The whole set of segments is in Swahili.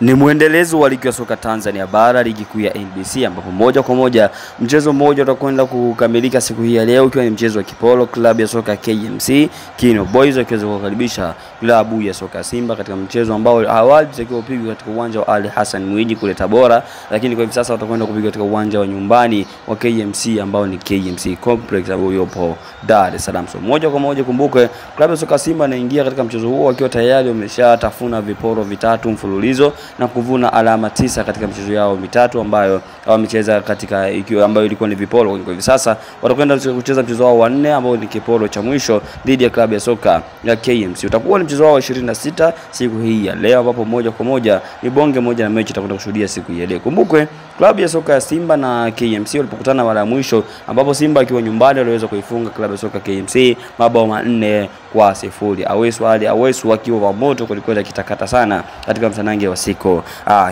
Ni muendelezo wa ligi ya soka Tanzania bara, ligi kuu ya NBC, ambapo moja kwa moja mchezo mmoja utakwenda kukamilika siku hii ya leo, ikiwa ni mchezo wa Kipolo, klabu ya soka KMC Kino Boys wakiweza kukaribisha klabu ya soka Simba katika mchezo ambao awali utakiwa upigwe katika uwanja wa Ali Hassan Mwinyi kule Tabora, lakini kwa hivi sasa watakwenda kupigwa katika uwanja wa nyumbani wa KMC ambao ni KMC Complex ambao yupo Dar es Salaam. So moja kwa moja kumbuke klabu ya soka Simba inaingia katika mchezo huo wakiwa tayari wameshatafuna viporo vitatu mfululizo na kuvuna alama 9 katika mchezo yao mitatu ambayo wamecheza katika ambayo ilikuwa ni viporo. Kwa hivi sasa watakwenda kucheza mchezo wao wa 4 ambao ni kiporo cha mwisho dhidi ya klabu ya soka ya KMC. Utakuwa ni mchezo wao wa 26 siku hii ya leo, ambapo moja kwa moja ni bonge moja na mechi itakwenda kushuhudia siku hii ya leo. Kumbuke klabu ya soka ya Simba na KMC walipokutana mara ya mwisho, ambapo Simba akiwa nyumbani waliweza kuifunga klabu ya soka KMC mabao 4-0. Awesu wakiwa wa moto kulikuwa kitakata sana katika msanange wa siku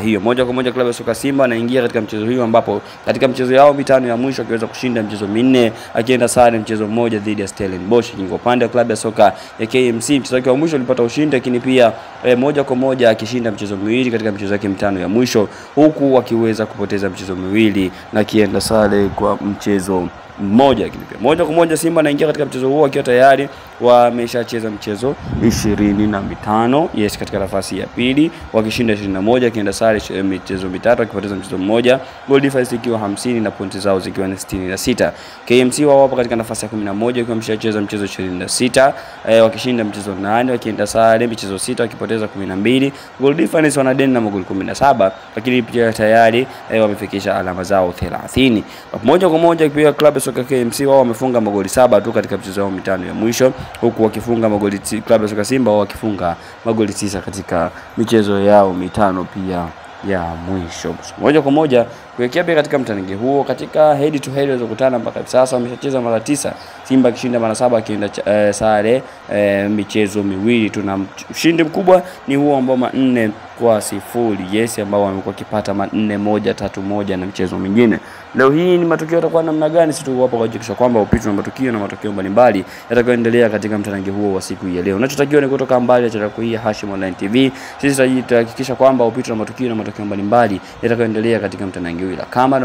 hiyo. Moja kwa moja klabu ya soka Simba anaingia katika mchezo hiyo, ambapo katika mchezo yao mitano ya mwisho akiweza kushinda mchezo 4, akienda sare mchezo mmoja dhidi ya Stellenbosch. Kwa upande wa klabu ya soka ya KMC mchezo wake wa mwisho alipata ushindi, lakini pia moja kwa moja akishinda mchezo miwili katika mchezo wake mitano ya mwisho, huku akiweza kupoteza mchezo miwili na kienda sare kwa mchezo mmoja. Lakini pia moja kwa moja Simba anaingia katika mchezo huo akiwa tayari wameshacheza mchezo 25 katika nafasi ya pili, wakishinda 21, kienda sare michezo mitatu, akipoteza mchezo mmoja, goal difference ikiwa 50 na pointi zao zikiwa ni 66. KMC wao wapo katika nafasi ya 11 wakiwa wameshacheza mchezo 26, wakishinda mchezo 8, wakienda sare michezo 6, wakipoteza 12, goal difference wanadeni na magoli 17, lakini pia tayari wamefikisha alama zao 30. Moja kwa moja pia klabu soka KMC wao wamefunga magoli 7 tu katika mchezo wao mitano ya mwisho, huku wakifunga magoli klabu ya soka Simba wao wakifunga magoli 9 katika michezo yao mitano pia ya mwisho. Moja kwa moja kuelekea pia katika mtanange huo, katika head to head walizokutana mpaka sasa wameshacheza mara 9, Simba kishinda mara 7, akienda sare michezo miwili tu, na ushindi mkubwa ni huo ambao 4-0 ambao wamekuwa kipata 4-1-3-1 na mchezo mwingine. Leo hii ni matokeo yatakuwa namna gani? Sisi tu hapo kuhakikisha kwamba upito na matukio na matokeo mbalimbali yatakayoendelea katika mtanange huo wa siku ya leo. Unachotakiwa ni kutoka mbali cha hii Hashim Online TV. Sisi tutahakikisha kwamba upito na matukio mbalimbali yatakayoendelea katika mtanange huo. Kama